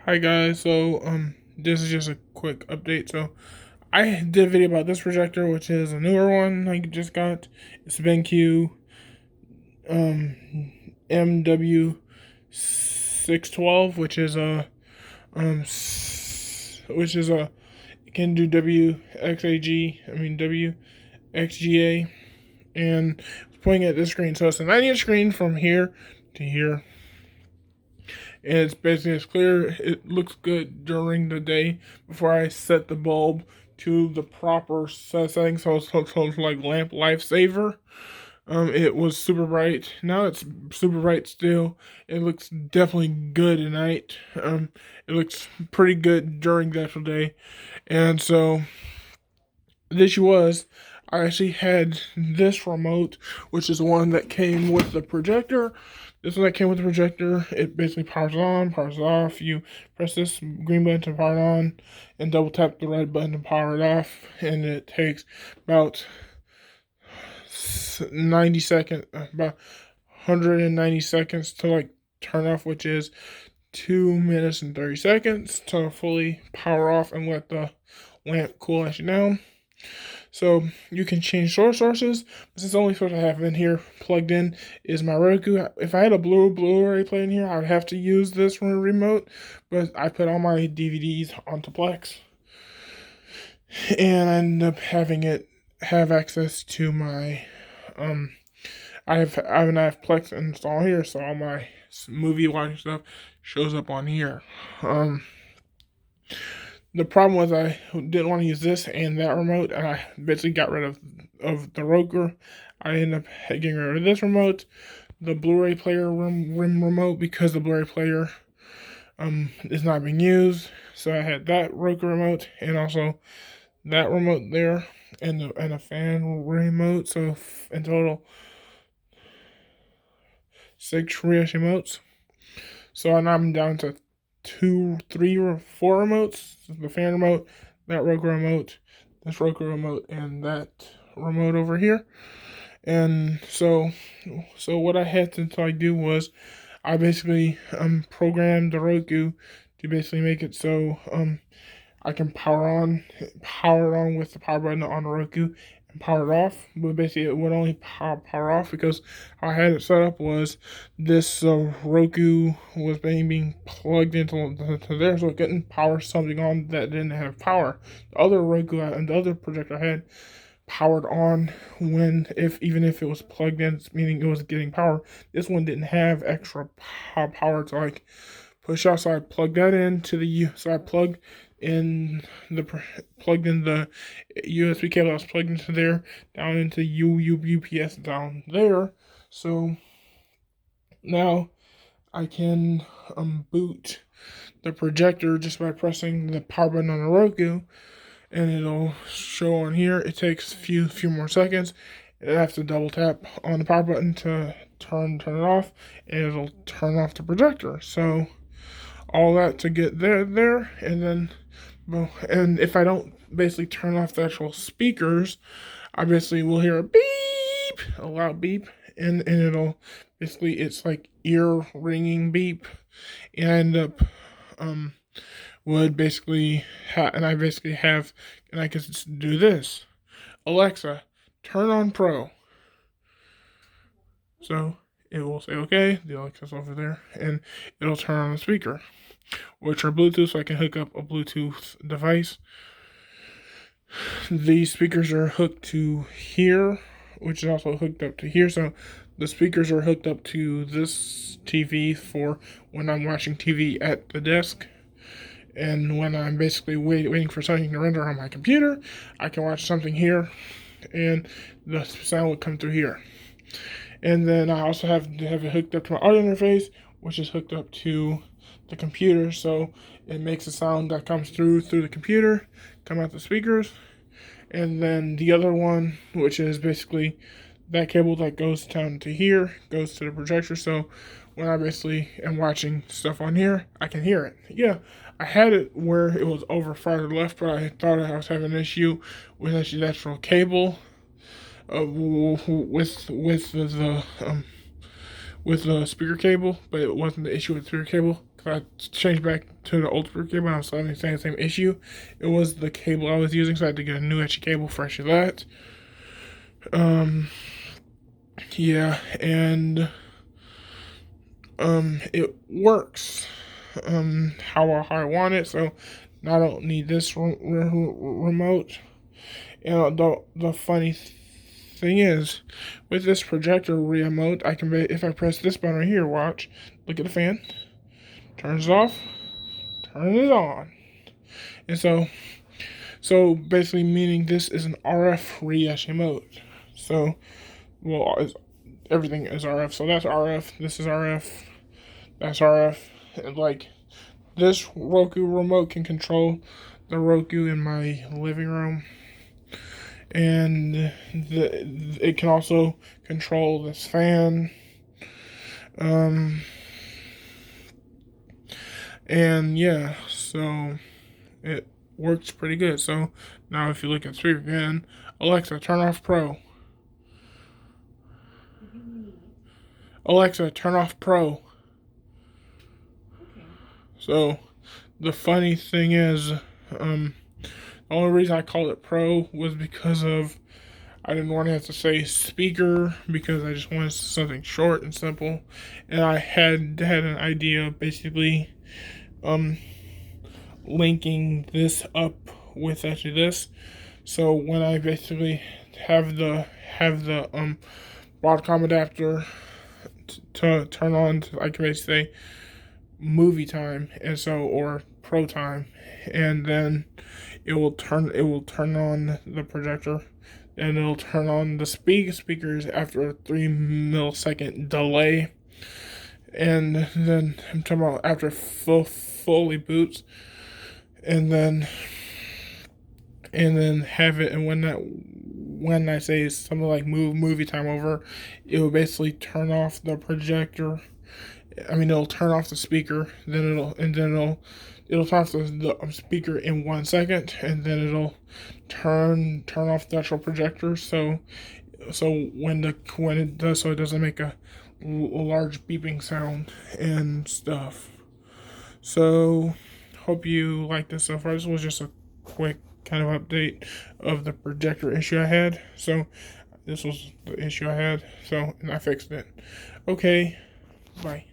Hi guys, this is just a quick update. So I did a video about this projector, which is a newer one I just got. It's BenQ um MW612, which is a it can do WXAG, and pointing at this screen. So it's a 90-inch screen from here to here, and it's basically as clear. It looks good during the day before I set the bulb to the proper setting, so it's like lamp lifesaver. It was super bright. Now it's super bright still. It looks definitely good at night. It looks pretty good during the actual day, and so the issue was I actually had this remote, which is the one that came with the projector. This one that came with the projector, it basically powers on, powers off. You press this green button to power it on, and double tap the red button to power it off, and it takes about 90 seconds, about 190 seconds to like turn off, which is 2 minutes and 30 seconds to fully power off and let the lamp cool actually down. So you can change sources, but since the only source I have in here plugged in is my Roku. If I had a Blu-ray player in here, I would have to use this remote, but I put all my DVDs onto Plex, and I ended up having it have access to my I have Plex installed here, so all my movie watching stuff shows up on here. The problem was I didn't want to use this and that remote, and I basically got rid of the Roku. I ended up getting rid of this remote, the Blu-ray player remote, because the Blu-ray player is not being used. So I had that Roku remote and also that remote there, and a fan remote. So in total, 6 remotes. So now I'm down to 2, 3, or 4 remotes. The fan remote, that Roku remote, this Roku remote, and that remote over here. And so what I had to do was I basically programmed the Roku to basically make it so I can power it on with the power button on the Roku and power it off. But basically, it would only power off because how I had it set up was this Roku was being plugged into there, so it couldn't power something on that didn't have power. The other Roku and the other projector I had powered on even if it was plugged in, meaning it was getting power. This one didn't have extra power to like push out, so I plugged that into so I plugged in the USB cable that was plugged into there down into UPS down there. So now I can boot the projector just by pressing the power button on the Roku, and it'll show on here. It takes a few more seconds. I have to double tap on the power button to turn it off, and it'll turn off the projector. So all that to get there, and then, well, and if I don't basically turn off the actual speakers, I basically will hear a loud beep, and it'll basically, it's like ear ringing beep, and I end up would basically and I basically have, and I can do this: Alexa, turn on Pro. So it will say okay, the Alexa's over there, and it'll turn on the speaker, which are Bluetooth, so I can hook up a Bluetooth device. These speakers are hooked to here, which is also hooked up to here. So the speakers are hooked up to this TV for when I'm watching TV at the desk. And when I'm basically waiting for something to render on my computer, I can watch something here, and the sound will come through here. And then I also have it hooked up to my audio interface, which is hooked up to the computer, so it makes a sound that comes through the computer, come out the speakers. And then the other one, which is basically that cable that goes down to here, goes to the projector. So when I basically am watching stuff on here, I can hear it. Yeah, I had it where it was over farther left, but I thought I was having an issue with actually the actual cable, with the speaker cable, but it wasn't the issue with the speaker cable, I changed back to the old cable and I was still having the same issue. It was the cable I was using, so I had to get a new etchy cable for actually that. Yeah, and it works how I want it, so now I don't need this remote. And the funny thing is, with this projector remote, I can if I press this button right here, watch, look at the fan, turns it off, turn it on, and so basically meaning this is an RF remote. So well, everything is RF. So that's RF. This is RF. That's RF. And like this Roku remote can control the Roku in my living room, and it can also control this fan. And yeah, so it works pretty good. So now if you look at speaker again, Alexa, turn off Pro. Alexa, turn off Pro. Okay. So the funny thing is, the only reason I called it Pro was because of I didn't want to have to say speaker because I just wanted something short and simple, and I had an idea of basically linking this up with actually this. So when I basically have the Broadcom adapter to turn on, I can basically say movie time, and so or pro time, and then it will turn on the projector, and it'll turn on the speakers after a 3 millisecond delay, and then I'm talking about after fully boots, and then have it, and when I say something like move movie time over, it will basically turn off the projector. I mean, it'll turn off the speaker, then it'll turn off the speaker in 1 second, and then it'll turn off the actual projector. So when it does, so it doesn't make a large beeping sound and stuff. So hope you like this so far. This was just a quick kind of update of the projector issue I had. So this was the issue I had. So and I fixed it. Okay, bye.